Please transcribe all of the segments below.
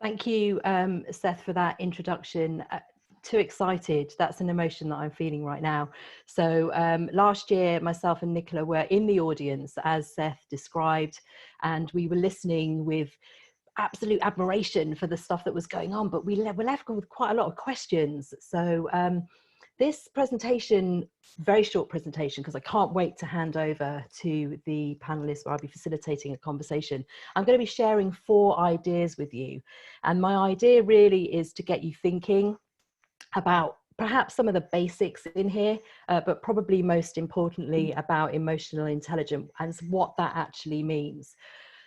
Thank you, Seth, for that introduction. Too excited. That's an emotion that I'm feeling right now. So last year, myself and Nicola were in the audience, as Seth described, and we were listening with absolute admiration for the stuff that was going on, but we were left with quite a lot of questions. So this presentation, very short presentation, because I can't wait to hand over to the panelists where I'll be facilitating a conversation. I'm going to be sharing 4 ideas with you. And my idea really is to get you thinking about perhaps some of the basics in here, but probably most importantly about emotional intelligence and what that actually means.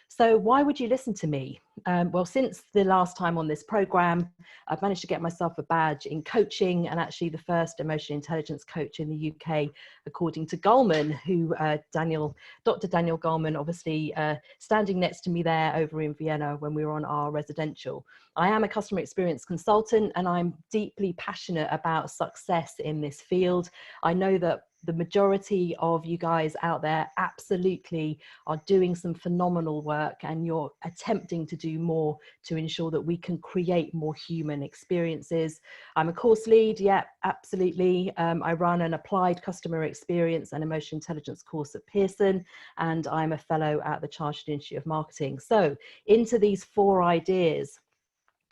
So why would you listen to me? Well, since the last time on this program, I've managed to get myself a badge in coaching, and actually the first emotional intelligence coach in the UK, according to Goleman, who Dr. Daniel Goleman, obviously standing next to me there over in Vienna when we were on our residential. I am a customer experience consultant, and I'm deeply passionate about success in this field. I know that the majority of you guys out there absolutely are doing some phenomenal work, and you're attempting to do more to ensure that we can create more human experiences. I'm a course lead, yeah, absolutely. I run an applied customer experience and emotional intelligence course at Pearson, and I'm a fellow at the Chartered Institute of Marketing. So into these 4 ideas.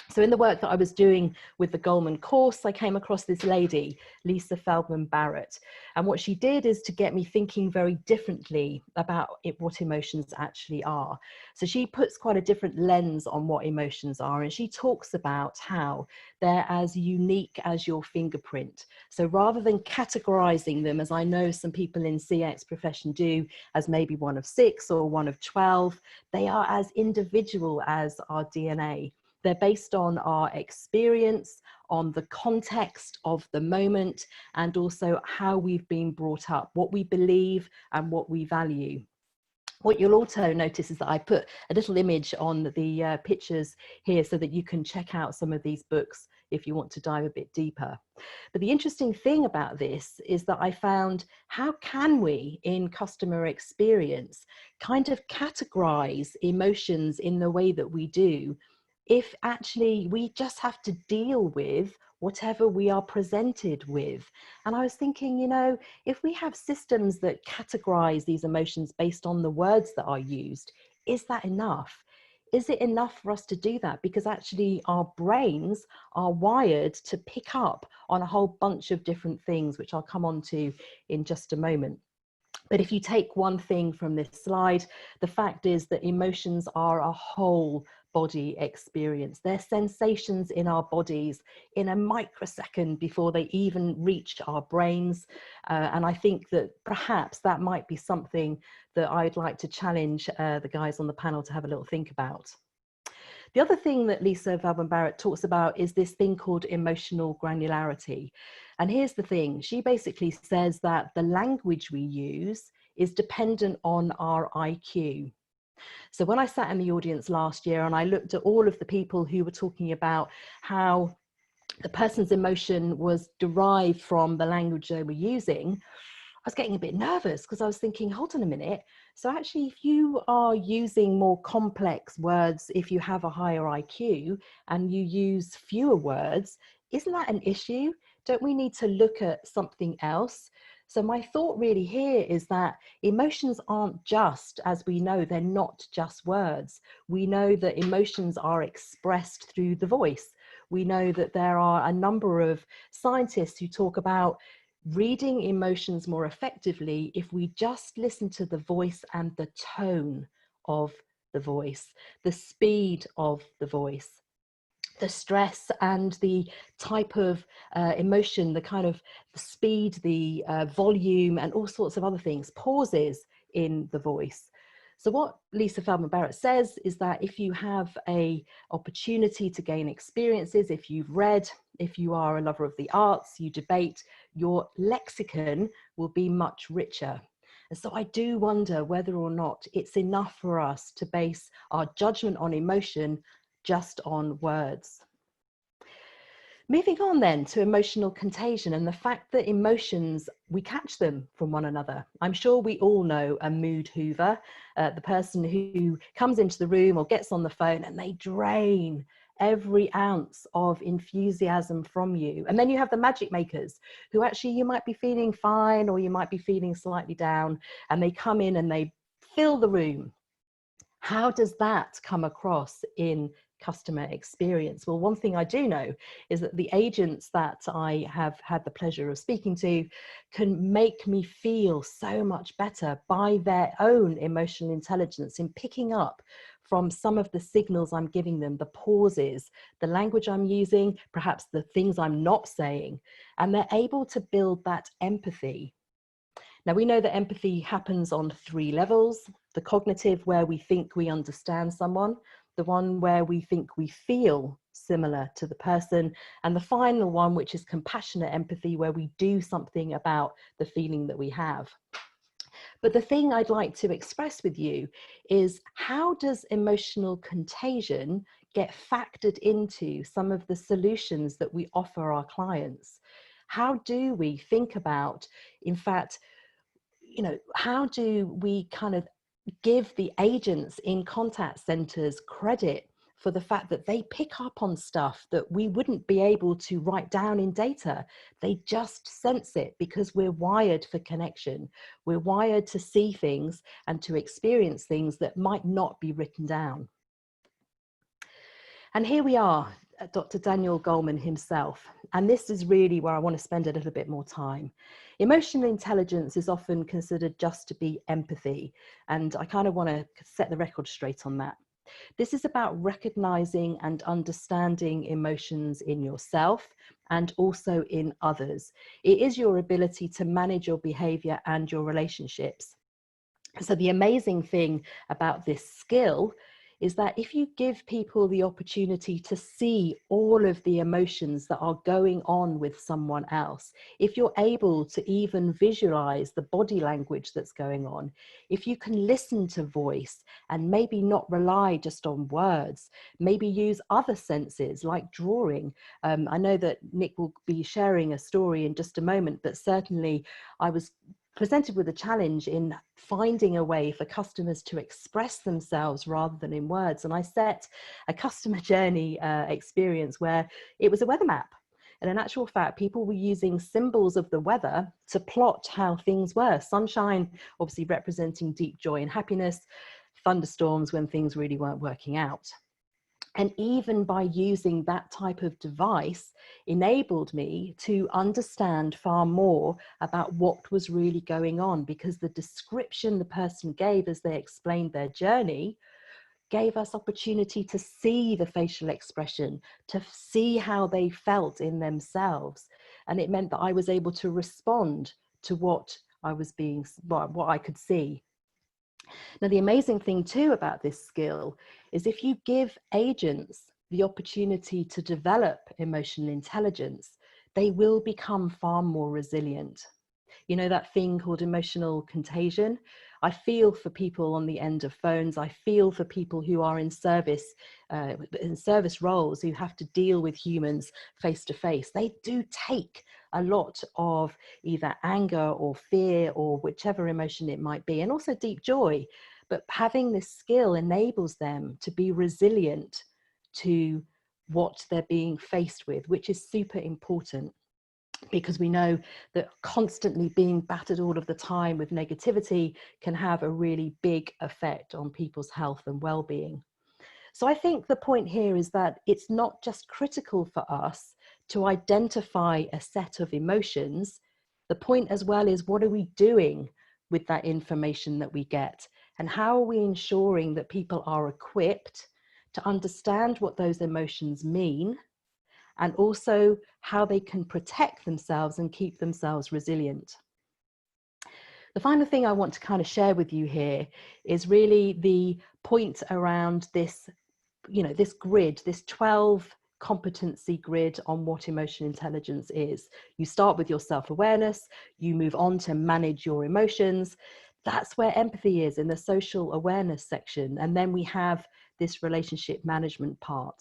So in the work that I was doing with the Goleman course, I came across this lady, Lisa Feldman Barrett. And what she did is to get me thinking very differently about what emotions actually are. So she puts quite a different lens on what emotions are. And she talks about how they're as unique as your fingerprint. So rather than categorizing them, as I know some people in CX profession do, as maybe one of 6 or one of 12, they are as individual as our DNA. They're based on our experience, on the context of the moment, and also how we've been brought up, what we believe and what we value. What you'll also notice is that I put a little image on the pictures here so that you can check out some of these books if you want to dive a bit deeper. But the interesting thing about this is that I found, how can we in customer experience kind of categorize emotions in the way that we do, if actually we just have to deal with whatever we are presented with? And I was thinking, you know, if we have systems that categorize these emotions based on the words that are used, is that enough? Is it enough for us to do that? Because actually our brains are wired to pick up on a whole bunch of different things, which I'll come on to in just a moment. But if you take one thing from this slide, the fact is that emotions are a whole body experience. They're sensations in our bodies in a microsecond before they even reach our brains. And I think that perhaps that might be something that I'd like to challenge the guys on the panel to have a little think about. The other thing that Lisa Feldman Barrett talks about is this thing called emotional granularity. And here's the thing, she basically says that the language we use is dependent on our IQ. So when I sat in the audience last year and I looked at all of the people who were talking about how the person's emotion was derived from the language they were using, I was getting a bit nervous because I was thinking, hold on a minute. So actually, if you are using more complex words, if you have a higher IQ and you use fewer words, isn't that an issue? Don't we need to look at something else? So my thought really here is that emotions aren't just, as we know, they're not just words. We know that emotions are expressed through the voice. We know that there are a number of scientists who talk about reading emotions more effectively if we just listen to the voice and the tone of the voice, the speed of the voice, the stress and the type of emotion, the kind of the speed, the volume, and all sorts of other things, pauses in the voice. So what Lisa Feldman Barrett says is that if you have an opportunity to gain experiences, if you've read, if you are a lover of the arts, you debate, your lexicon will be much richer. And so I do wonder whether or not it's enough for us to base our judgment on emotion just on words. Moving on then to emotional contagion and the fact that emotions, we catch them from one another. I'm sure we all know a mood hoover, the person who comes into the room or gets on the phone and they drain every ounce of enthusiasm from you. And then you have the magic makers who actually, you might be feeling fine or you might be feeling slightly down, and they come in and they fill the room. How does that come across in customer experience? Well, one thing I do know is that the agents that I have had the pleasure of speaking to can make me feel so much better by their own emotional intelligence in picking up from some of the signals I'm giving them, the pauses, the language I'm using, perhaps the things I'm not saying, and they're able to build that empathy. Now, we know that empathy happens on 3 levels: the cognitive, where we think we understand someone; the one where we think we feel similar to the person; and the final one, which is compassionate empathy, where we do something about the feeling that we have. But the thing I'd like to express with you is, how does emotional contagion get factored into some of the solutions that we offer our clients? How do we think about, in fact, how do we kind of give the agents in contact centers credit for the fact that they pick up on stuff that we wouldn't be able to write down in data? They just sense it because we're wired for connection. We're wired to see things and to experience things that might not be written down. And here we are, Dr. Daniel Goleman himself. And this is really where I want to spend a little bit more time. Emotional intelligence is often considered just to be empathy. And I kind of want to set the record straight on that. This is about recognizing and understanding emotions in yourself and also in others. It is your ability to manage your behavior and your relationships. So the amazing thing about this skill is that if you give people the opportunity to see all of the emotions that are going on with someone else, if you're able to even visualize the body language that's going on, if you can listen to voice and maybe not rely just on words, maybe use other senses like drawing. I know that Nick will be sharing a story in just a moment, but certainly I was presented with a challenge in finding a way for customers to express themselves rather than in words. And I set a customer journey experience where it was a weather map. And in actual fact, people were using symbols of the weather to plot how things were. Sunshine, obviously representing deep joy and happiness; thunderstorms when things really weren't working out. And even by using that type of device enabled me to understand far more about what was really going on, because the description the person gave as they explained their journey gave us opportunity to see the facial expression, to see how they felt in themselves. And it meant that I was able to respond to what I could see. Now, the amazing thing too about this skill is if you give agents the opportunity to develop emotional intelligence, they will become far more resilient. You know, that thing called emotional contagion? I feel for people on the end of phones. I feel for people who are in service roles, who have to deal with humans face to face. They do take a lot of either anger or fear or whichever emotion it might be, and also deep joy. But having this skill enables them to be resilient to what they're being faced with, which is super important. Because we know that constantly being battered all of the time with negativity can have a really big effect on people's health and well-being. So I think the point here is that it's not just critical for us to identify a set of emotions. The point as well is, what are we doing with that information that we get? And how are we ensuring that people are equipped to understand what those emotions mean, and also how they can protect themselves and keep themselves resilient? The final thing I want to kind of share with you here is really the point around this, this grid, this 12 competency grid on what emotional intelligence is. You start with your self-awareness, you move on to manage your emotions. That's where empathy is, in the social awareness section. And then we have this relationship management part.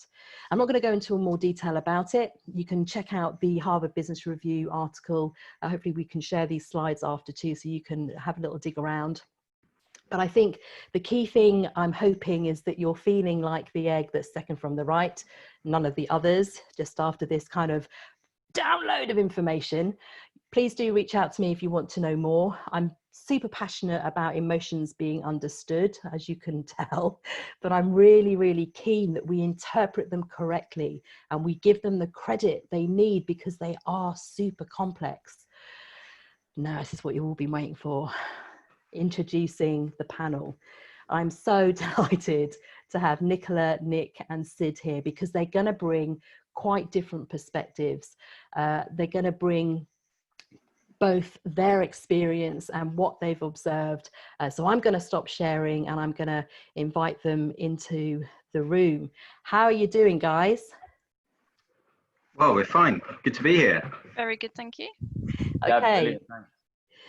I'm not going to go into more detail about it. You can check out the Harvard Business Review article. Hopefully we can share these slides after too, so you can have a little dig around. But I think the key thing I'm hoping is that you're feeling like the egg that's second from the right, none of the others, just after this kind of download of information. Please do reach out to me if you want to know more. I'm super passionate about emotions being understood, as you can tell, but I'm really, really keen that we interpret them correctly and we give them the credit they need, because they are super complex. Now, this is what you've all been waiting for. Introducing the panel. I'm so delighted to have Nicola, Nick and Sid here, because they're going to bring quite different perspectives. They're going to bring both their experience and what they've observed. So I'm going to stop sharing and I'm going to invite them into the room. How are you doing, guys? Well, we're fine. Good to be here. Very good, thank you. Okay.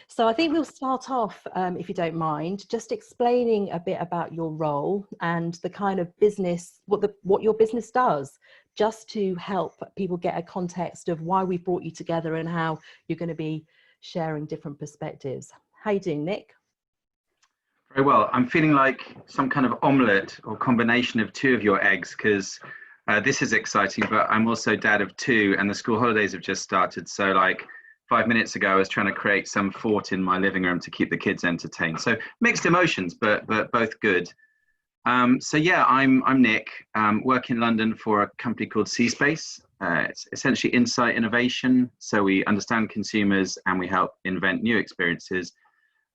So I think we'll start off, if you don't mind, just explaining a bit about your role and the kind of business, what your business does, just to help people get a context of why we brought you together and how you're going to be sharing different perspectives. How you doing, Nick? Very well. I'm feeling like some kind of omelette or combination of two of your eggs, because this is exciting, but I'm also dad of two and the school holidays have just started. So like 5 minutes ago, I was trying to create some fort in my living room to keep the kids entertained. So mixed emotions, but both good. So yeah, I'm Nick, work in London for a company called C-Space. It's essentially insight innovation. So we understand consumers and we help invent new experiences.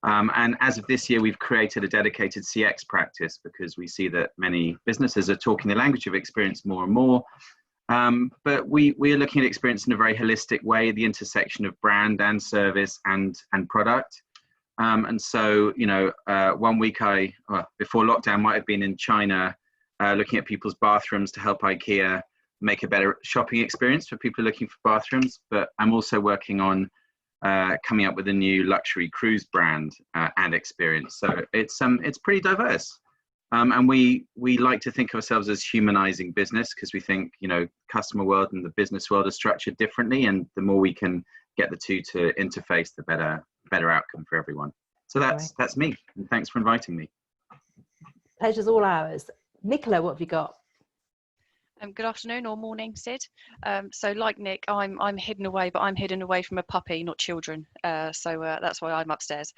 And as of this year, we've created a dedicated CX practice because we see that many businesses are talking the language of experience more and more. But we are looking at experience in a very holistic way, the intersection of brand and service and product. And so, you know, 1 week before lockdown, might have been in China, looking at people's bathrooms to help IKEA make a better shopping experience for people looking for bathrooms. But I'm also working on coming up with a new luxury cruise brand and experience. So it's pretty diverse. And we like to think of ourselves as humanizing business, because we think, you know, customer world and the business world are structured differently, and the more we can get the two to interface, the better outcome for everyone. So that's me, and thanks for inviting me. Pleasure's all ours. Nicola, what have you got? Good afternoon or morning, Sid. So like Nick, I'm hidden away, but I'm hidden away from a puppy, not children. So that's why I'm upstairs.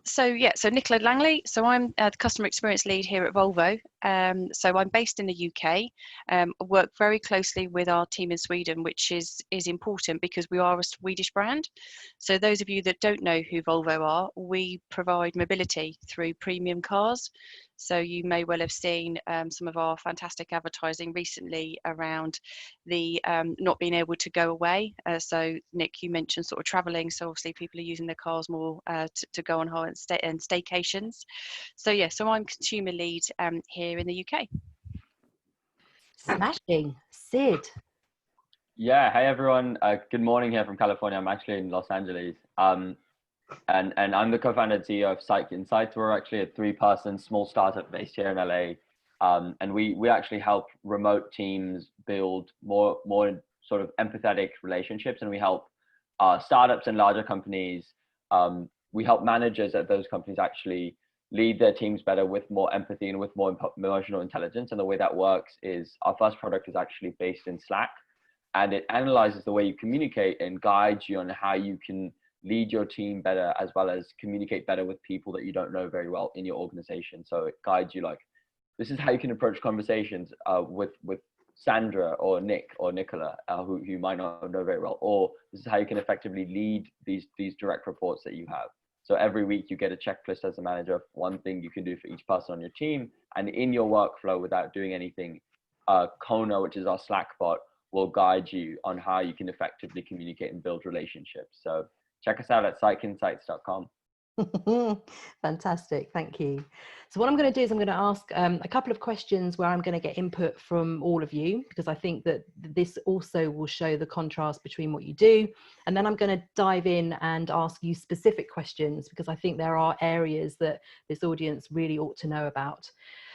So Nicola Langley. So I'm the customer experience lead here at Volvo. So I'm based in the UK. I work very closely with our team in Sweden, which is important because we are a Swedish brand. So those of you that don't know who Volvo are, we provide mobility through premium cars. So you may well have seen some of our fantastic advertising recently around the not being able to go away. So Nick, you mentioned sort of traveling. So obviously people are using their cars more to go on holiday and staycations. So yeah, so I'm consumer lead here in the UK. Smashing. Sid. Yeah, hey everyone. Good morning here from California. I'm actually in Los Angeles. And I'm the co-founder and CEO of Psych Insights. We're actually a 3-person small startup based here in LA. And we actually help remote teams build more sort of empathetic relationships. And we help startups and larger companies. We help managers at those companies actually lead their teams better with more empathy and with more emotional intelligence. And the way that works is our first product is actually based in Slack. And it analyzes the way you communicate and guides you on how you can lead your team better, as well as communicate better with people that you don't know very well in your organization. So it guides you like, this is how you can approach conversations with Sandra or Nick or Nicola, who you might not know very well, or this is how you can effectively lead these direct reports that you have. So every week you get a checklist as a manager of one thing you can do for each person on your team, and in your workflow without doing anything, Kona, which is our Slack bot, will guide you on how you can effectively communicate and build relationships. So check us out at psychinsights.com. Fantastic, thank you. So what I'm going to do is I'm going to ask a couple of questions where I'm going to get input from all of you, because I think that this also will show the contrast between what you do. And then I'm going to dive in and ask you specific questions, because I think there are areas that this audience really ought to know about.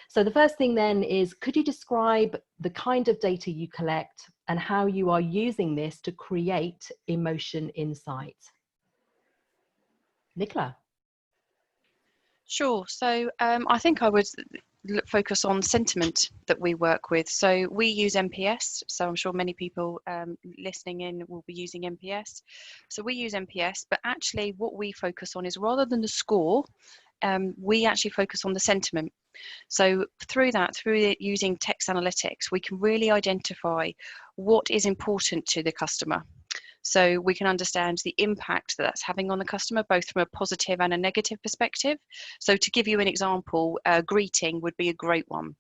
So the first thing then is, could you describe the kind of data you collect and how you are using this to create emotion insight? Nicola. Sure. So I think I would focus on sentiment that we work with. So we use NPS. So I'm sure many people listening in will be using NPS. So we use NPS, but actually what we focus on is, rather than the score, we actually focus on the sentiment. So through using text analytics, we can really identify what is important to the customer. So we can understand the impact that that's having on the customer, both from a positive and a negative perspective. So to give you an example, greeting would be a great one.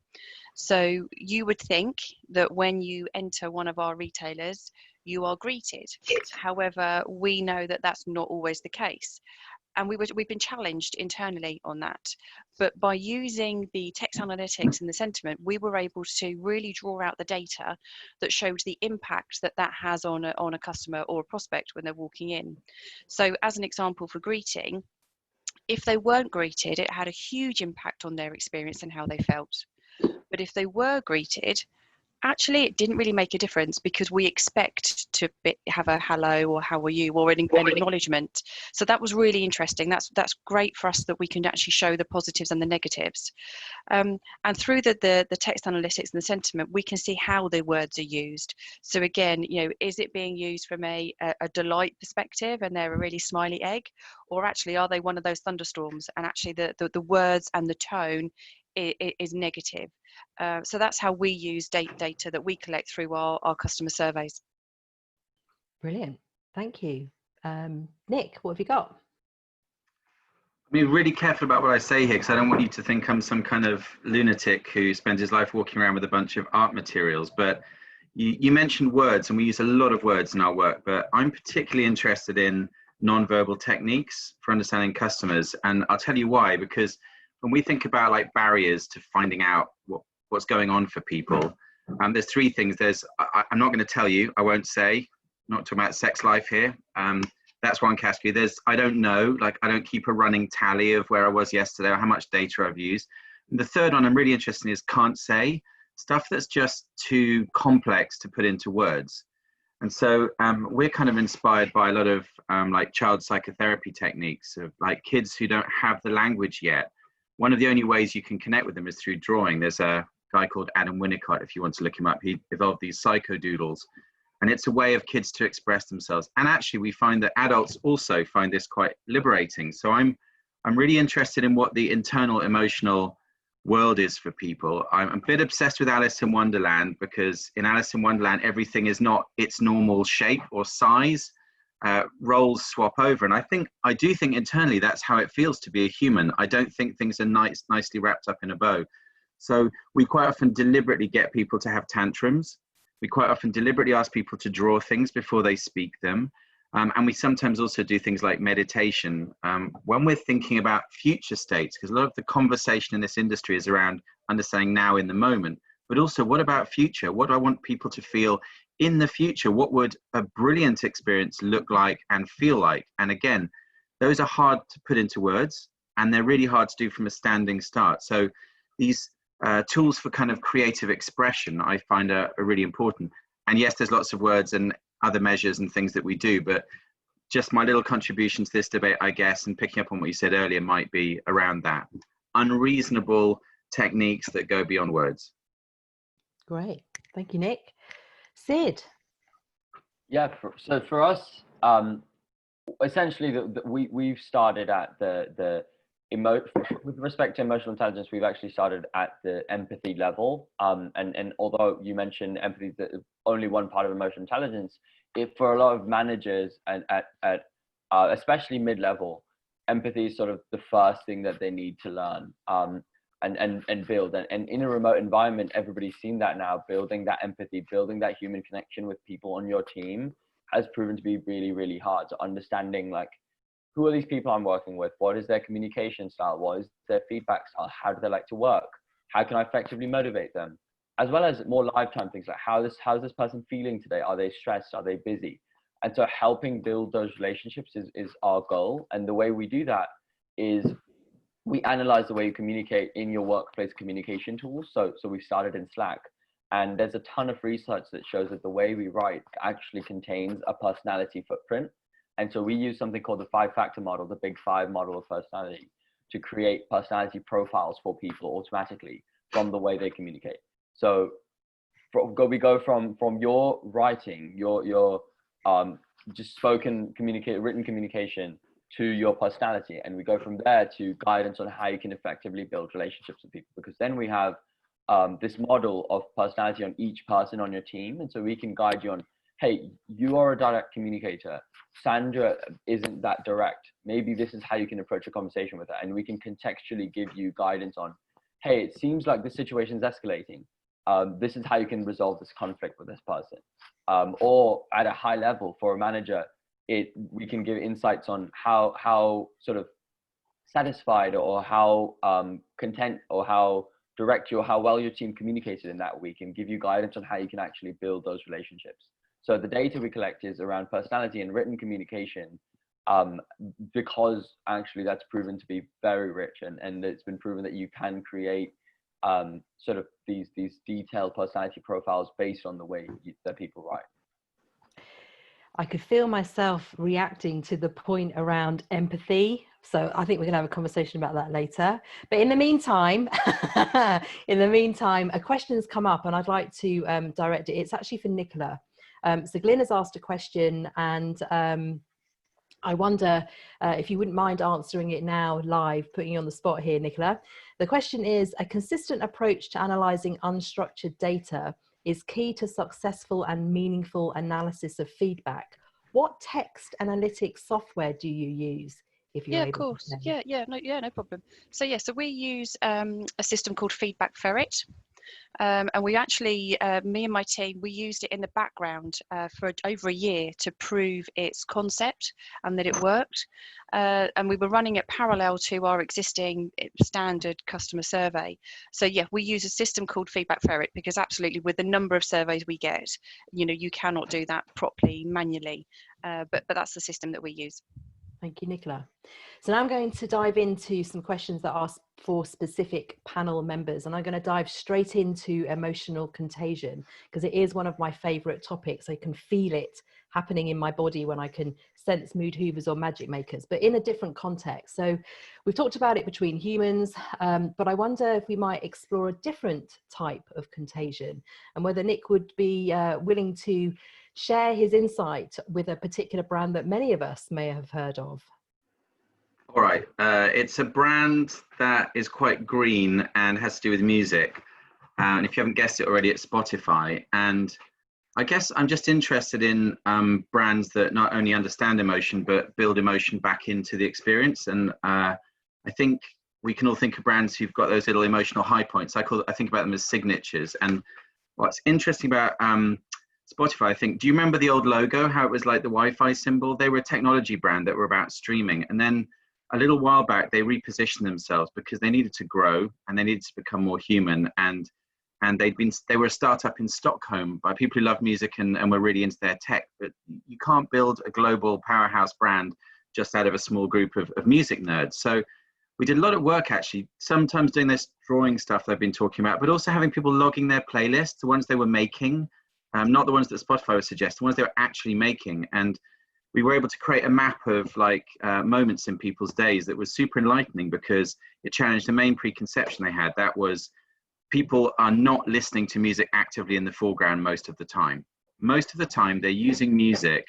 So you would think that when you enter one of our retailers, you are greeted. However, we know that that's not always the case. And we've been challenged internally on that. But by using the text analytics and the sentiment, we were able to really draw out the data that showed the impact that that has on a customer or a prospect when they're walking in. So as an example for greeting, if they weren't greeted, it had a huge impact on their experience and how they felt. But if they were greeted, actually, it didn't really make a difference, because we expect to have a hello or how are you or an acknowledgement. So that was really interesting. That's great for us, that we can actually show the positives and the negatives. And through the text analytics and the sentiment, we can see how the words are used. So again, is it being used from a delight perspective and they're a really smiley egg, or actually are they one of those thunderstorms and actually the words and the tone is negative. So that's how we use data that we collect through our customer surveys. Brilliant. Thank you. Nick, what have you got? I'm being really careful about what I say here, because I don't want you to think I'm some kind of lunatic who spends his life walking around with a bunch of art materials. But you mentioned words, and we use a lot of words in our work, but I'm particularly interested in non-verbal techniques for understanding customers. And I'll tell you why, because when we think about like barriers to finding out what's going on for people, there's three things. I'm not going to tell you, I won't say, not talking about sex life here. That's one category. There's, I don't know, like I don't keep a running tally of where I was yesterday or how much data I've used. And the third one I'm really interested in is can't say, stuff that's just too complex to put into words. And so we're kind of inspired by a lot of like child psychotherapy techniques of like kids who don't have the language yet. One of the only ways you can connect with them is through drawing. There's a guy called Adam Winnicott, if you want to look him up. He evolved these psychodoodles. And it's a way of kids to express themselves. And actually, we find that adults also find this quite liberating. So I'm really interested in what the internal emotional world is for people. I'm a bit obsessed with Alice in Wonderland, because in Alice in Wonderland, everything is not its normal shape or size. Roles swap over, and I do think internally that's how it feels to be a human. I don't think things are nicely wrapped up in a bow. So we quite often deliberately get people to have tantrums. We quite often deliberately ask people to draw things before they speak them, and we sometimes also do things like meditation when we're thinking about future states, because a lot of the conversation in this industry is around understanding now in the moment, but also what about future? What do I want people to feel in the future? What would a brilliant experience look like and feel like? And again, those are hard to put into words, and they're really hard to do from a standing start. So these tools for kind of creative expression I find are really important. And yes, there's lots of words and other measures and things that we do, but just my little contribution to this debate, I guess, and picking up on what you said earlier, might be around that. Unreasonable techniques that go beyond words. Great. Thank you, Nick. Sid. Yeah, so for us, essentially, we've started at with respect to emotional intelligence, we've actually started at the empathy level. And although you mentioned empathy is only one part of emotional intelligence, for a lot of managers and at especially mid-level, empathy is sort of the first thing that they need to learn and build. And in a remote environment, everybody's seen that now. Building that empathy, building that human connection with people on your team has proven to be really, really hard. So understanding, like, who are these people I'm working with? What is their communication style? What is their feedback style? How do they like to work? How can I effectively motivate them? As well as more lifetime things like how's this person feeling today? Are they stressed? Are they busy? And so helping build those relationships is our goal. And the way we do that is we analyze the way you communicate in your workplace communication tools. So we started in Slack, and there's a ton of research that shows that the way we write actually contains a personality footprint. And so we use something called the 5-factor model, the Big Five model of personality, to create personality profiles for people automatically from the way they communicate. So we go from your writing, your just spoken written communication, to your personality, and we go from there to guidance on how you can effectively build relationships with people, because then we have this model of personality on each person on your team, and so we can guide you on, hey, you are a direct communicator, Sandra isn't that direct, maybe this is how you can approach a conversation with her, and we can contextually give you guidance on, hey, it seems like this situation is escalating, this is how you can resolve this conflict with this person, or at a high level for a manager, we can give insights on how sort of satisfied or how content or how direct you or how well your team communicated in that week, and give you guidance on how you can actually build those relationships. So the data we collect is around personality and written communication, because actually that's proven to be very rich, and it's been proven that you can create sort of these detailed personality profiles based on the way that people write. I could feel myself reacting to the point around empathy. So I think we're going to have a conversation about that later. But in the meantime, a question has come up and I'd like to direct it. It's actually for Nicola. So Glyn has asked a question, and I wonder if you wouldn't mind answering it now live, putting you on the spot here, Nicola. The question is, a consistent approach to analysing unstructured data is key to successful and meaningful analysis of feedback. What text analytics software do you use? If you're Yeah, able of course. to say? No problem. So we use a system called Feedback Ferret. And we actually, me and my team, we used it in the background for over a year to prove its concept and that it worked. And we were running it parallel to our existing standard customer survey. So yeah, we use a system called Feedback Ferret because absolutely with the number of surveys we get, you cannot do that properly manually. But that's the system that we use. Thank you, Nicola. So now I'm going to dive into some questions that are for specific panel members, and I'm going to dive straight into emotional contagion because it is one of my favorite topics. I can feel it happening in my body when I can sense mood hoovers or magic makers, but in a different context. So we've talked about it between humans, but I wonder if we might explore a different type of contagion, and whether Nick would be willing to share his insight with a particular brand that many of us may have heard of. All right, it's a brand that is quite green and has to do with music. And if you haven't guessed it already, it's Spotify. And I guess I'm just interested in brands that not only understand emotion, but build emotion back into the experience. And I think we can all think of brands who've got those little emotional high points. I think about them as signatures. And what's interesting about Spotify, I think, do you remember the old logo, how it was like the Wi-Fi symbol? They were a technology brand that were about streaming. And then a little while back, they repositioned themselves because they needed to grow and they needed to become more human. And they were a startup in Stockholm by people who love music and were really into their tech. But you can't build a global powerhouse brand just out of a small group of music nerds. So we did a lot of work, actually, sometimes doing this drawing stuff that I've been talking about, but also having people logging their playlists, the ones they were making, not the ones that Spotify would suggest, the ones they were actually making. And we were able to create a map of moments in people's days that was super enlightening because it challenged the main preconception they had. That was people are not listening to music actively in the foreground most of the time. Most of the time they're using music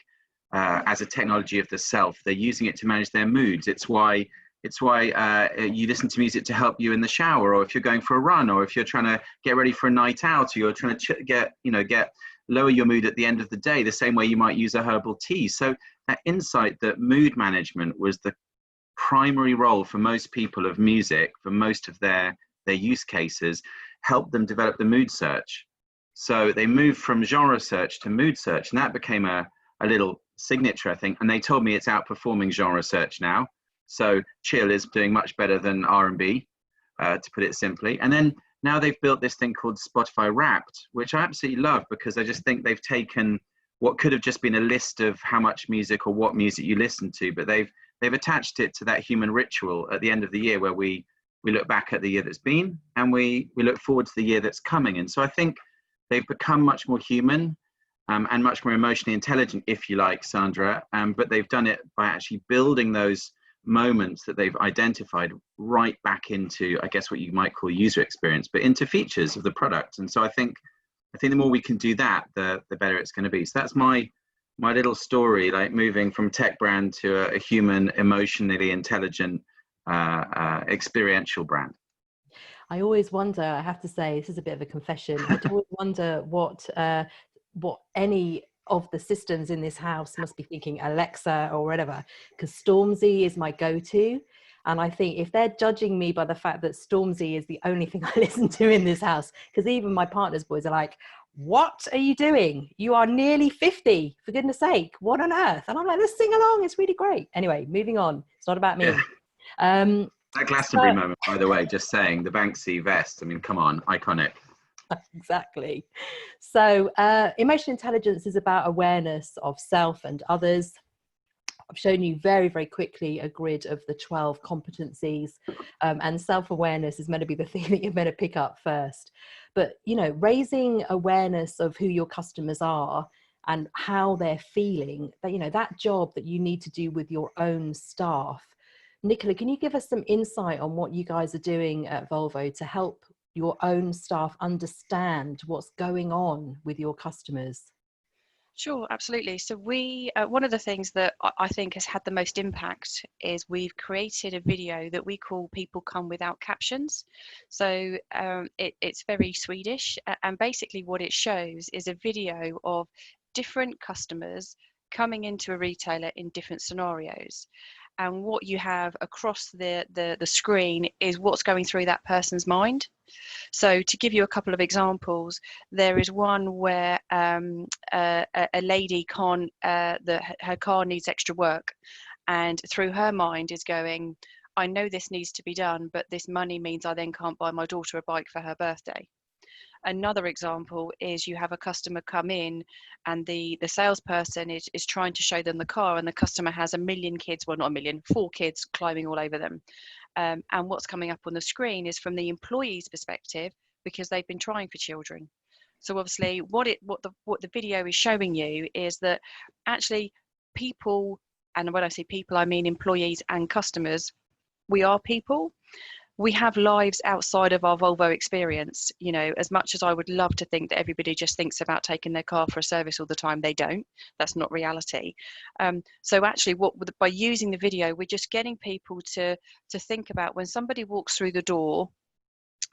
as a technology of the self. They're using it to manage their moods. It's why you listen to music to help you in the shower, or if you're going for a run, or if you're trying to get ready for a night out, or you're trying to lower your mood at the end of the day, the same way you might use a herbal tea. So that insight that mood management was the primary role for most people of music, for most of their use cases, helped them develop the mood search. So they moved from genre search to mood search, and that became a little signature, I think. And they told me it's outperforming genre search now. So chill is doing much better than R&B, to put it simply. And then now they've built this thing called Spotify Wrapped, which I absolutely love because I just think they've taken what could have just been a list of how much music or what music you listen to, but they've attached it to that human ritual at the end of the year where we look back at the year that's been and we look forward to the year that's coming. And so I think they've become much more human and much more emotionally intelligent, if you like, Sandra, but they've done it by actually building those moments that they've identified right back into, I guess, what you might call user experience, but into features of the product. And so I think the more we can do that, the better it's going to be. So that's my little story, like moving from tech brand to a human, emotionally intelligent, experiential brand. I always wonder, I have to say, this is a bit of a confession. I always wonder what any of the systems in this house must be thinking, Alexa or whatever, because Stormzy is my go-to. And I think if they're judging me by the fact that Stormzy is the only thing I listen to in this house, because even my partner's boys are like, what are you doing? You are nearly 50, for goodness sake, what on earth? And I'm like, let's sing along, it's really great. Anyway, moving on, it's not about me. Yeah. That Glastonbury moment, by the way, just saying, the Banksy vest, I mean, come on, iconic. Exactly. So emotional intelligence is about awareness of self and others. I've shown you very, very quickly a grid of the 12 competencies, and self-awareness is meant to be the thing that you're meant to pick up first. But, you know, raising awareness of who your customers are and how they're feeling, that, you know, that job that you need to do with your own staff. Nicola, can you give us some insight on what you guys are doing at Volvo to help your own staff understand what's going on with your customers? Sure, absolutely. So we, one of the things that I think has had the most impact is we've created a video that we call People Come Without Captions. So it's very Swedish, and basically what it shows is a video of different customers coming into a retailer in different scenarios. And what you have across the screen is what's going through that person's mind. So to give you a couple of examples, there is one where a lady her car needs extra work, and through her mind is going, I know this needs to be done, but this money means I then can't buy my daughter a bike for her birthday. Another example is you have a customer come in and the salesperson is trying to show them the car, and the customer has 1 million kids, well, not 1 million, 4 kids climbing all over them. And what's coming up on the screen is from the employee's perspective, because they've been trying for children. So obviously what the video is showing you is that actually people, and when I say people, I mean employees and customers, we are people. We have lives outside of our Volvo experience. You know, as much as I would love to think that everybody just thinks about taking their car for a service all the time, they don't. That's not reality. So actually, by using the video, we're just getting people to think about when somebody walks through the door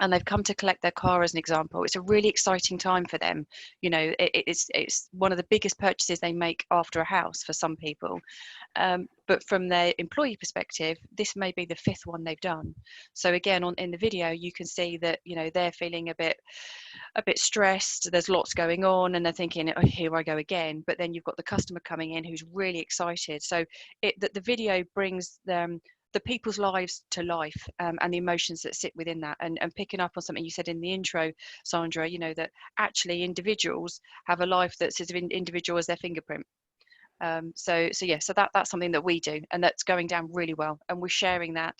and they've come to collect their car, as an example, it's a really exciting time for them. You know, it's one of the biggest purchases they make after a house for some people. But from their employee perspective, this may be the 5th one they've done. So again, in the video, you can see that, you know, they're feeling a bit stressed. There's lots going on, and they're thinking, oh, here I go again. But then you've got the customer coming in who's really excited. So the video brings them the people's lives to life, and the emotions that sit within that, and picking up on something you said in the intro, Sandra, you know, that actually individuals have a life that's as individual as their fingerprint. So that's something that we do, and that's going down really well, and we're sharing that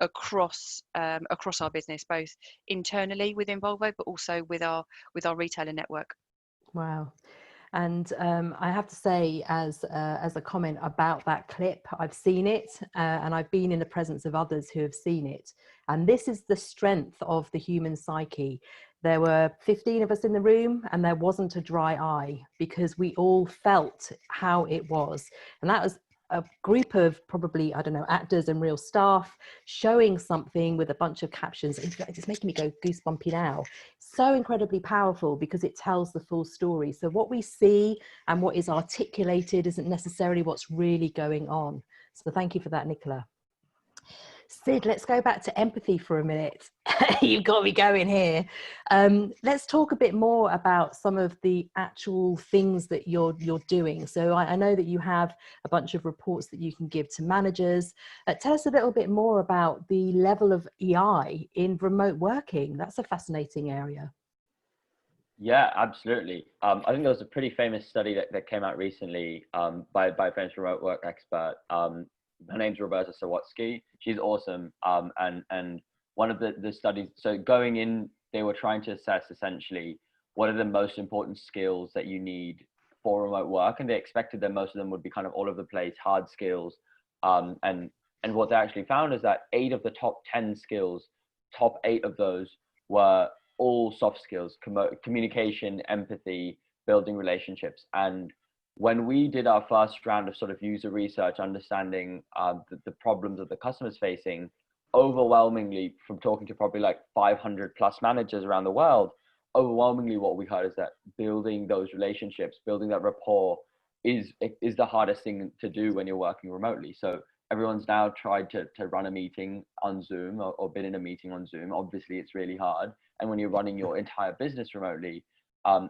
across our business, both internally within Volvo, but also with our retailer network. Wow. And I have to say, as a comment about that clip, I've seen it, and I've been in the presence of others who have seen it. And this is the strength of the human psyche. There were 15 of us in the room, and there wasn't a dry eye, because we all felt how it was. And that was a group of probably, I don't know, actors and real staff showing something with a bunch of captions. It's making me go goosebumpy now. So incredibly powerful, because it tells the full story. So what we see and what is articulated isn't necessarily what's really going on. So thank you for that, Nicola. Sid, let's go back to empathy for a minute. You've got me going here. Let's talk a bit more about some of the actual things that you're doing. So I know that you have a bunch of reports that you can give to managers. Tell us a little bit more about the level of EI in remote working. That's a fascinating area. Yeah, absolutely. I think there was a pretty famous study that came out recently by a French remote work expert. Her name's Roberta Sawatsky. She's awesome. And one of the studies, so going in, they were trying to assess essentially what are the most important skills that you need for remote work. And they expected that most of them would be kind of all over the place, hard skills. And And what they actually found is that 8 of the top 10 skills, top 8 of those were all soft skills: communication, empathy, building relationships. And when we did our first round of sort of user research, understanding the problems that the customers facing, overwhelmingly, from talking to probably like 500 plus managers around the world, overwhelmingly what we heard is that building those relationships, building that rapport is the hardest thing to do when you're working remotely. So everyone's now tried to run a meeting on Zoom or been in a meeting on Zoom. Obviously, it's really hard. And when you're running your entire business remotely,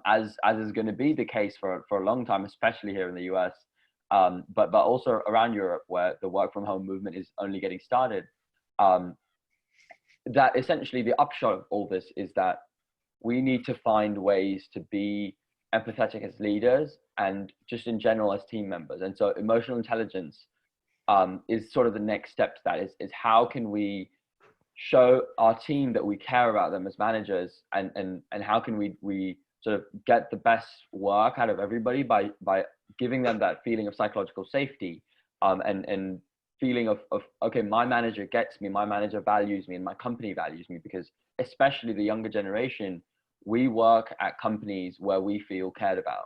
as is going to be the case for a long time, especially here in the US, but also around Europe, where the work from home movement is only getting started, that essentially the upshot of all this is that we need to find ways to be empathetic as leaders and just in general as team members. And so emotional intelligence is sort of the next step to that, is how can we show our team that we care about them as managers, and how can we sort of get the best work out of everybody by giving them that feeling of psychological safety, and feeling of okay, my manager gets me, my manager values me, and my company values me. Because especially the younger generation, we work at companies where we feel cared about,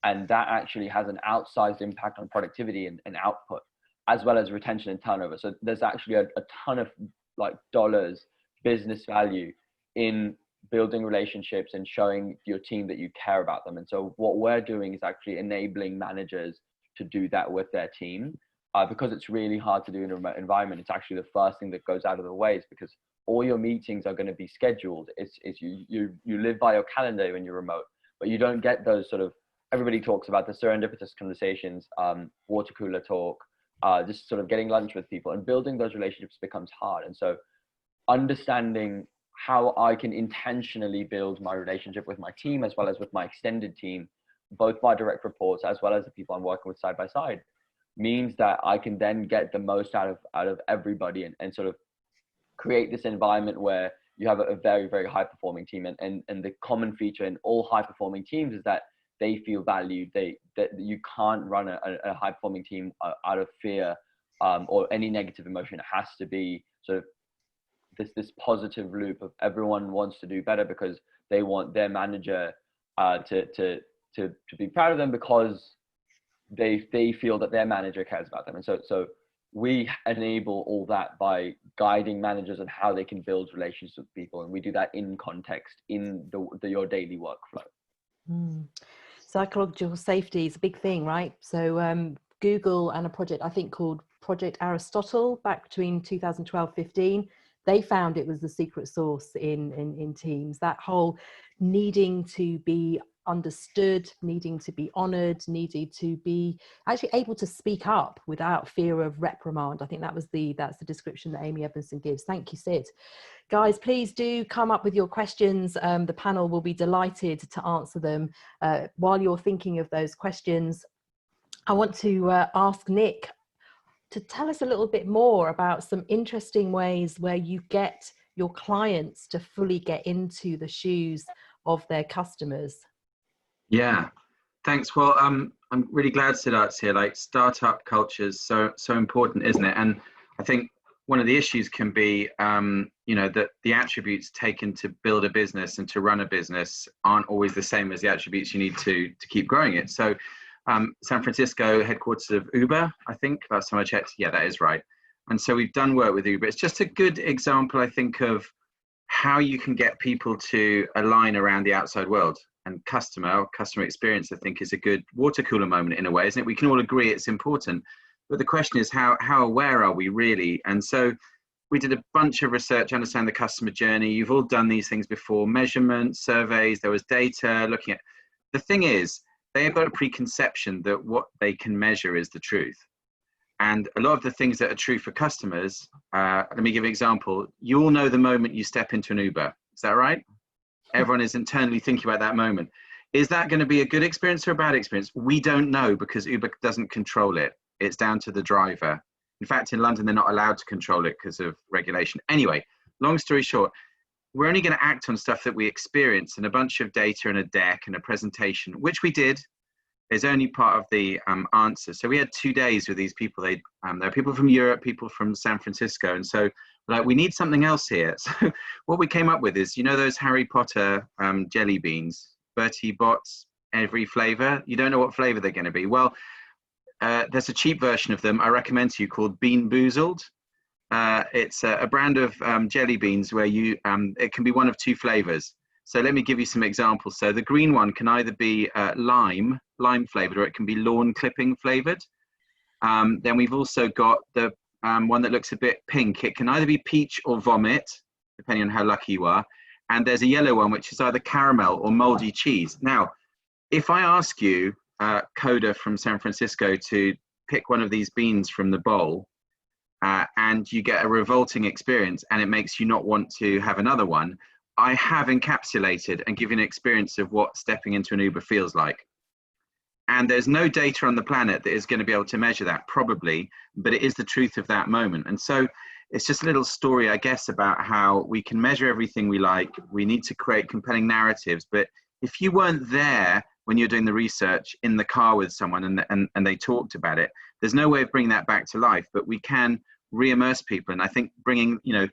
and that actually has an outsized impact on productivity and output, as well as retention and turnover. So there's actually a ton of like dollars, business value in building relationships and showing your team that you care about them. And so what we're doing is actually enabling managers to do that with their team, because it's really hard to do in a remote environment. It's actually the first thing that goes out of the way, is because all your meetings are going to be scheduled. It's you live by your calendar when you're remote, but you don't get those sort of, everybody talks about the serendipitous conversations, water cooler talk, just sort of getting lunch with people, and building those relationships becomes hard. And so understanding how I can intentionally build my relationship with my team, as well as with my extended team, both my direct reports as well as the people I'm working with side by side, means that I can then get the most out of everybody, and sort of create this environment where you have a very, very high performing team. And the common feature in all high performing teams is that they feel valued. That you can't run a high performing team out of fear or any negative emotion. It has to be sort of this positive loop of everyone wants to do better because they want their manager to be proud of them, because they feel that their manager cares about them. And so we enable all that by guiding managers on how they can build relationships with people, and we do that in context in your daily workflow. Psychological safety is a big thing, right? So Google and a project I think called Project Aristotle back between 2012-15, they found it was the secret sauce in teams. That whole needing to be understood, needing to be honored, needing to be actually able to speak up without fear of reprimand. I think that's the description that Amy Edmondson gives. Thank you, Sid. Guys, please do come up with your questions. The panel will be delighted to answer them. While you're thinking of those questions, I want to ask Nick to tell us a little bit more about some interesting ways where you get your clients to fully get into the shoes of their customers. Yeah, thanks. Well, I'm really glad Siddharth's here. Like, startup culture is so important, isn't it? And I think one of the issues can be, that the attributes taken to build a business and to run a business aren't always the same as the attributes you need to keep growing it. So San Francisco, headquarters of Uber, I think, last time I checked. Yeah, that is right. And so we've done work with Uber. It's just a good example, I think, of how you can get people to align around the outside world. And customer experience, I think, is a good water cooler moment in a way, isn't it? We can all agree it's important. But the question is, how aware are we really? And so we did a bunch of research, understand the customer journey. You've all done these things before: measurement, surveys, there was data looking at. The thing is, they have got a preconception that what they can measure is the truth. And a lot of the things that are true for customers, let me give an example. You all know the moment you step into an Uber. Is that right? Everyone is internally thinking about that moment. Is that going to be a good experience or a bad experience? We don't know, because Uber doesn't control it. It's down to the driver. In fact, in London, they're not allowed to control it because of regulation. Anyway, long story short, we're only going to act on stuff that we experience, and a bunch of data and a deck and a presentation, which we did. is only part of the answer. So we had 2 days with these people. There are people from Europe, people from San Francisco, and so like we need something else here. So what we came up with is, you know, those Harry Potter jelly beans, Bertie Bott's every flavor. You don't know what flavor they're going to be. Well, there's a cheap version of them I recommend to you called Bean Boozled. It's a brand of jelly beans where you it can be one of 2 flavors. So let me give you some examples. So the green one can either be lime flavored, or it can be lawn clipping flavored. Then we've also got the one that looks a bit pink. It can either be peach or vomit, depending on how lucky you are. And there's a yellow one, which is either caramel or moldy cheese. Now, if I ask you, Coda from San Francisco, to pick one of these beans from the bowl, and you get a revolting experience and it makes you not want to have another one, I have encapsulated and given an experience of what stepping into an Uber feels like. And there's no data on the planet that is going to be able to measure that, probably, but it is the truth of that moment. And so it's just a little story, I guess, about how we can measure everything we like. We need to create compelling narratives. But if you weren't there when you're doing the research in the car with someone and they talked about it, there's no way of bringing that back to life. But we can re-immerse people. And I think bringing, you know,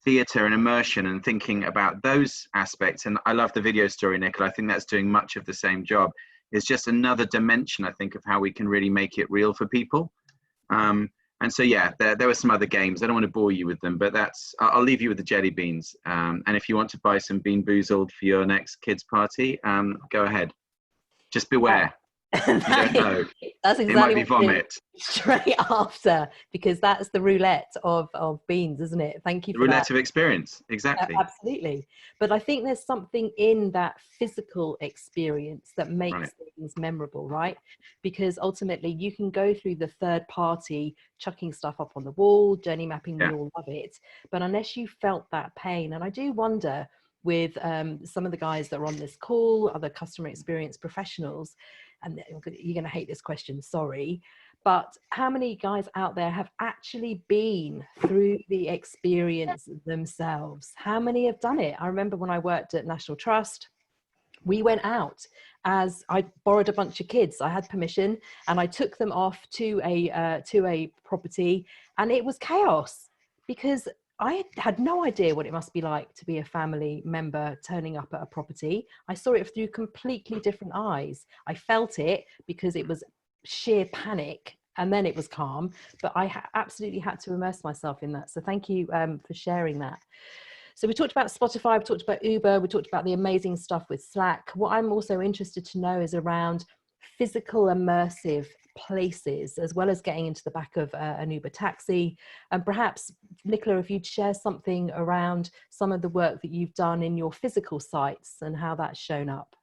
theatre and immersion and thinking about those aspects, and I love the video story, Nicola. I think that's doing much of the same job. It's just another dimension, I think, of how we can really make it real for people. And so, yeah, there were some other games. I don't want to bore you with them, but I'll leave you with the jelly beans. And if you want to buy some Bean Boozled for your next kids' party, go ahead. Just beware. You don't know. That's exactly it might be vomit. Straight after, because that's the roulette of beans, isn't it? Thank you for that. Roulette of experience, exactly. Absolutely. But I think there's something in that physical experience that makes things memorable, right? Because ultimately you can go through the third party chucking stuff up on the wall, journey mapping, we all love it. But unless you felt that pain, and I do wonder with some of the guys that are on this call, other customer experience professionals, and you're going to hate this question, sorry, but how many guys out there have actually been through the experience themselves? How many have done it? I remember when I worked at National Trust, we went out, as I borrowed a bunch of kids. I had permission and I took them off to a property, and it was chaos because I had no idea what it must be like to be a family member turning up at a property. I saw it through completely different eyes. I felt it because it was sheer panic, and then it was calm, but I absolutely had to immerse myself in that. So thank you for sharing that. So we talked about Spotify, we talked about Uber, we talked about the amazing stuff with Slack. What I'm also interested to know is around physical immersive places, as well as getting into the back of an Uber taxi. And perhaps, Nicola, if you'd share something around some of the work that you've done in your physical sites and how that's shown up.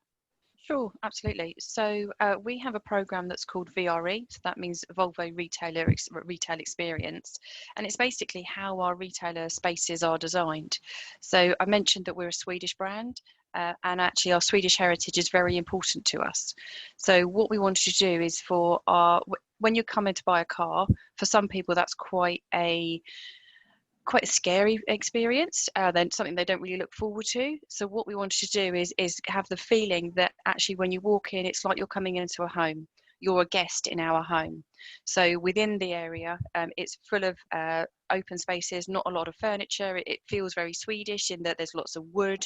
Sure, absolutely. So we have a program that's called VRE, so that means Volvo Retail Experience, and it's basically how our retailer spaces are designed. So I mentioned that we're a Swedish brand, and actually our Swedish heritage is very important to us. So what we wanted to do is when you come in to buy a car, for some people that's quite a scary experience, then something they don't really look forward to. So what we wanted to do is have the feeling that actually when you walk in, it's like you're coming into a home. You're a guest in our home. So within the area, it's full of open spaces, not a lot of furniture. It feels very Swedish in that there's lots of wood,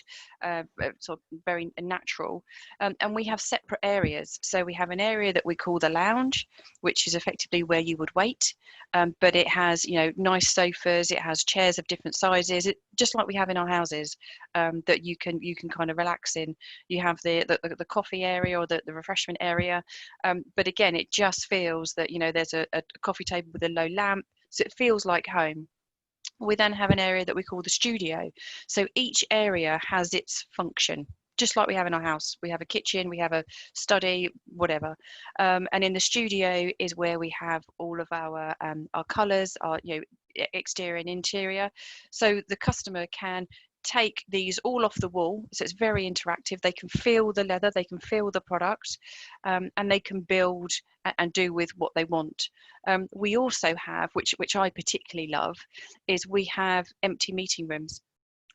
sort of very natural. And we have separate areas. So we have an area that we call the lounge, which is effectively where you would wait. But it has, nice sofas. It has chairs of different sizes, just like we have in our houses, that you can kind of relax in. You have the coffee area or the refreshment area. But again, it just feels that, there's a coffee table with a low lamp. So it feels like home. We then have an area that we call the studio. So each area has its function, just like we have in our house. We have a kitchen, we have a study, whatever. And in the studio is where we have all of our colours, our exterior and interior. So the customer can take these all off the wall, so it's very interactive. They can feel the leather, they can feel the product, and they can build and do with what they want. We also have, which I particularly love, is we have empty meeting rooms,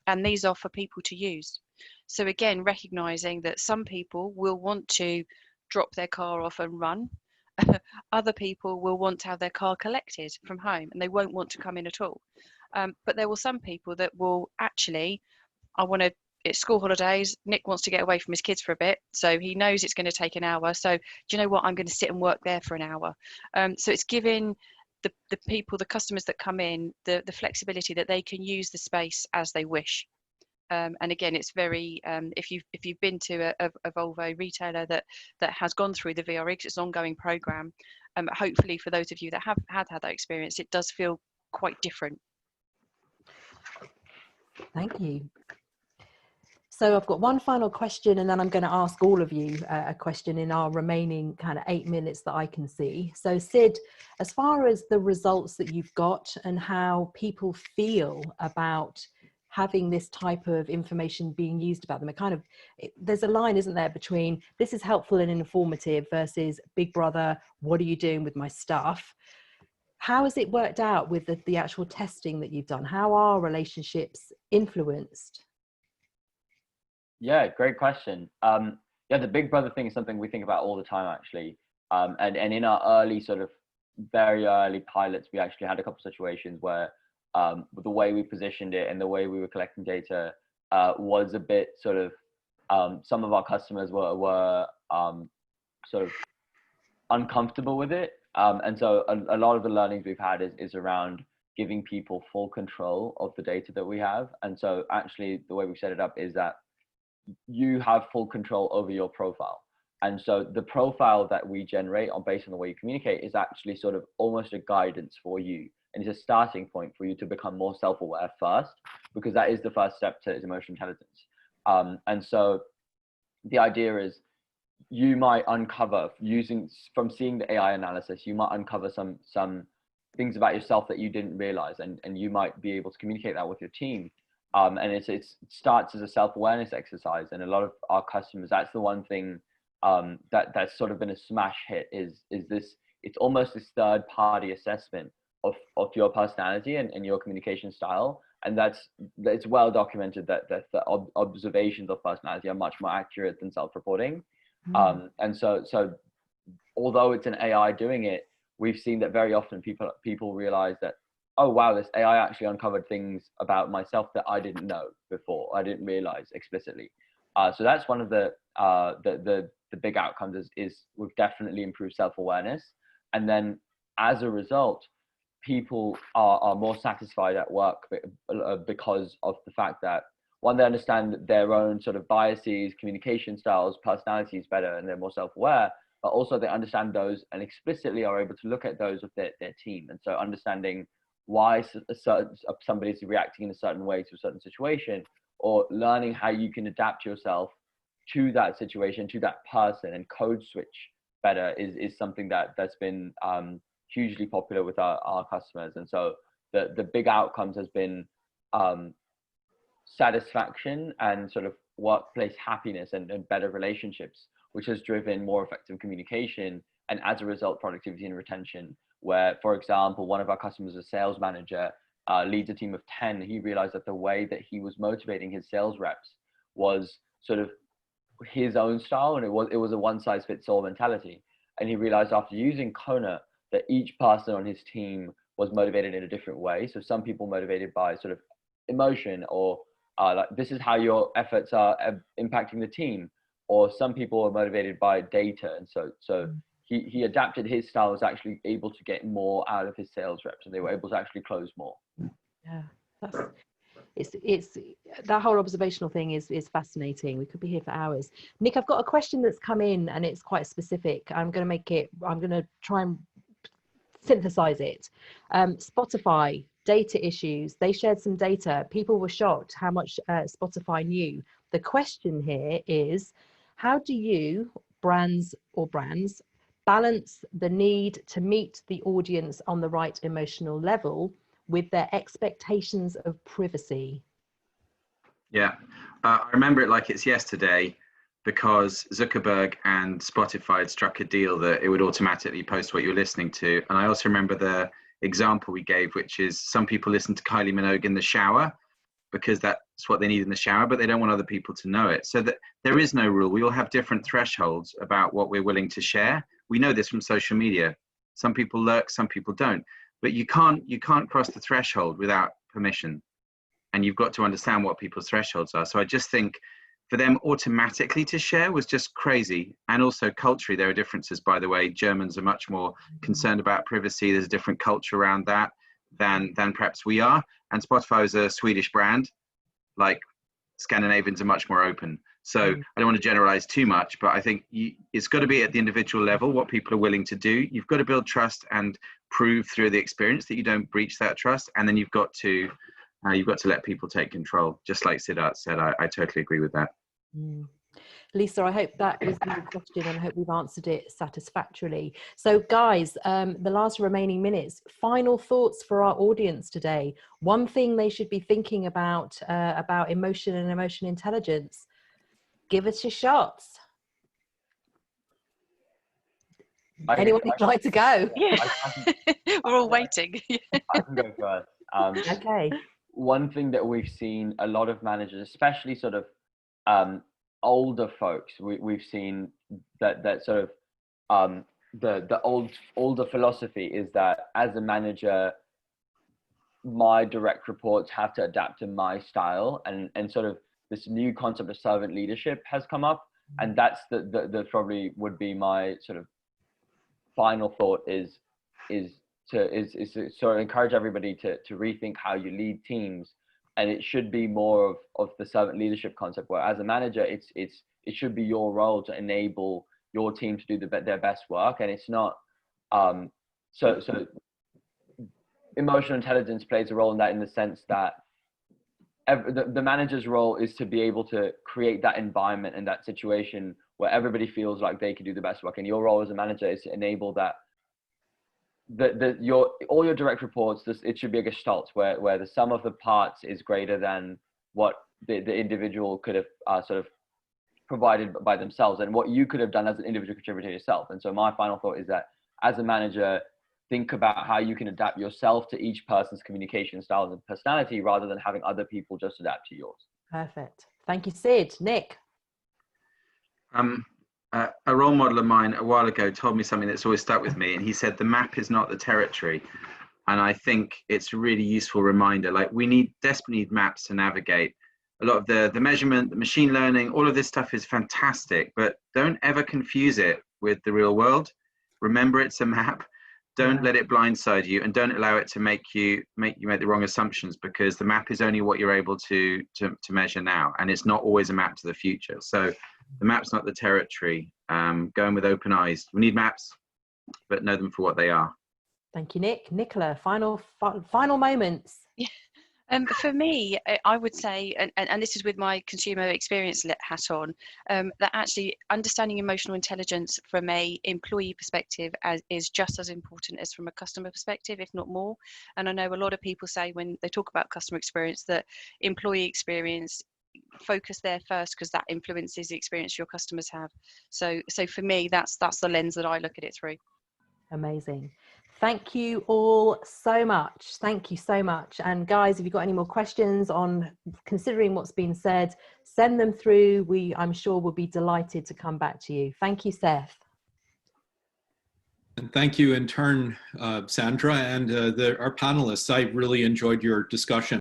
and these are for people to use. So again, recognizing that some people will want to drop their car off and run. Other people will want to have their car collected from home and they won't want to come in at all. But there will some people that will actually, it's school holidays, Nick wants to get away from his kids for a bit, so he knows it's going to take an hour. So do you know what, I'm going to sit and work there for an hour. So it's giving the people, the customers that come in, the flexibility that they can use the space as they wish. And again, it's very if you've been to a Volvo retailer that has gone through the VRX, it's an ongoing program. Hopefully for those of you that have had that experience, it does feel quite different. Thank you. So I've got one final question, and then I'm going to ask all of you a question in our remaining kind of 8 minutes that I can see. So Sid, as far as the results that you've got and how people feel about having this type of information being used about them, there's a line, isn't there, between this is helpful and informative versus Big Brother, what are you doing with my stuff? How has it worked out with the actual testing that you've done? How are relationships influenced? Yeah, great question. Yeah, the Big Brother thing is something we think about all the time, actually. And in our very early pilots, we actually had a couple of situations where the way we positioned it and the way we were collecting data was a bit some of our customers were sort of uncomfortable with it. And so a lot of the learnings we've had is around giving people full control of the data that we have. And so actually the way we set it up is that you have full control over your profile. And so the profile that we generate based on the way you communicate is actually sort of almost a guidance for you. And it's a starting point for you to become more self-aware first, because that is the first step to emotional intelligence. And so the idea is you might uncover, from seeing the AI analysis, you might uncover some things about yourself that you didn't realize, and you might be able to communicate that with your team. And it starts as a self-awareness exercise. And a lot of our customers, that's the one thing that's sort of been a smash hit is this, it's almost this third-party assessment of your personality and your communication style. And it's well documented that the observations of personality are much more accurate than self-reporting. And so although it's an AI doing it, we've seen that very often people realize that, oh wow, this AI actually uncovered things about myself that I didn't know before, I didn't realize explicitly. So that's one of the big outcomes is we've definitely improved self-awareness. And then as a result, people are more satisfied at work because of the fact that, one, they understand their own sort of biases, communication styles, personalities better, and they're more self-aware, but also they understand those and explicitly are able to look at those of their team. And so understanding why somebody's reacting in a certain way to a certain situation, or learning how you can adapt yourself to that situation, to that person, and code switch better is something that's been hugely popular with our customers. And so the big outcomes has been satisfaction and sort of workplace happiness and better relationships, which has driven more effective communication, and as a result, productivity and retention. Where, for example, one of our customers, a sales manager, leads a team of 10. He realized that the way that he was motivating his sales reps was sort of his own style, and it was a one-size-fits-all mentality. And he realized after using Kona that each person on his team was motivated in a different way. So some people motivated by sort of emotion, or like this is how your efforts are impacting the team, or some people are motivated by data. And so he adapted his style, was actually able to get more out of his sales reps, and they were able to actually close more. Yeah, it's that whole observational thing is fascinating. We could be here for hours. Nick, I've got a question that's come in, and it's quite specific. I'm going to try and synthesize it. Spotify data issues. They shared some data. People were shocked how much Spotify knew. The question here is, how do you, brands, balance the need to meet the audience on the right emotional level with their expectations of privacy? Yeah, I remember it like it's yesterday, because Zuckerberg and Spotify had struck a deal that it would automatically post what you're listening to. And I also remember the example we gave, which is some people listen to Kylie Minogue in the shower because that it's what they need in the shower, but they don't want other people to know it. So that there is no rule. We all have different thresholds about what we're willing to share. We know this from social media. Some people lurk, some people don't. But you can't cross the threshold without permission. And you've got to understand what people's thresholds are. So I just think for them automatically to share was just crazy. And also culturally, there are differences, by the way. Germans are much more concerned about privacy. There's a different culture around that than perhaps we are. And Spotify is a Swedish brand. Like Scandinavians are much more open. So I don't want to generalize too much, but I think it's got to be at the individual level what people are willing to do. You've got to build trust and prove through the experience that you don't breach that trust. And then you've got to let people take control. Just like Siddharth said, I totally agree with that. Lisa, I hope that was your question and I hope we've answered it satisfactorily. So guys, the last remaining minutes, final thoughts for our audience today. One thing they should be thinking about emotion and emotional intelligence. Give us your shots. Anyone would like to go? Yeah. We're all waiting. I can go first. Okay. One thing that we've seen a lot of managers, especially sort of older folks, we've seen that sort of the older philosophy is that as a manager, my direct reports have to adapt to my style, and sort of this new concept of servant leadership has come up, and that's the probably would be my sort of final thought is to sort of encourage everybody to rethink how you lead teams. And it should be more of the servant leadership concept, where as a manager, it should be your role to enable your team to do their best work. And it's not, so emotional intelligence plays a role in that, in the sense that the manager's role is to be able to create that environment and that situation where everybody feels like they can do the best work. And your role as a manager is to enable that, all your direct reports, it should be a gestalt where the sum of the parts is greater than what the individual could have sort of provided by themselves, and what you could have done as an individual contributor yourself. And so my final thought is that as a manager, think about how you can adapt yourself to each person's communication styles and personality, rather than having other people just adapt to yours. Perfect. Thank you, Sid. Nick? A role model of mine a while ago told me something that's always stuck with me, and he said the map is not the territory. And I think it's a really useful reminder. Like, we desperately need maps to navigate. A lot of the measurement, the machine learning, all of this stuff is fantastic, but don't ever confuse it with the real world. Remember, it's a map. Don't let it blindside you, and don't allow it to make you make the wrong assumptions, because the map is only what you're able to measure now, and it's not always a map to the future. So the map's not the territory. Going with open eyes. We need maps, but know them for what they are. Thank you, Nick. Nicola, final moments. For me, I would say, and this is with my consumer experience hat on, that actually understanding emotional intelligence from a employee perspective is just as important as from a customer perspective, if not more. And I know a lot of people say when they talk about customer experience that employee experience, focus there first, because that influences the experience your customers have. So for me, that's the lens that I look at it through. Amazing. Thank you all so much. Thank you so much. And guys, if you've got any more questions on considering what's been said, send them through. I'm sure we'll be delighted to come back to you. Thank you, Seth. And thank you in turn, Sandra, and our panelists. I really enjoyed your discussion.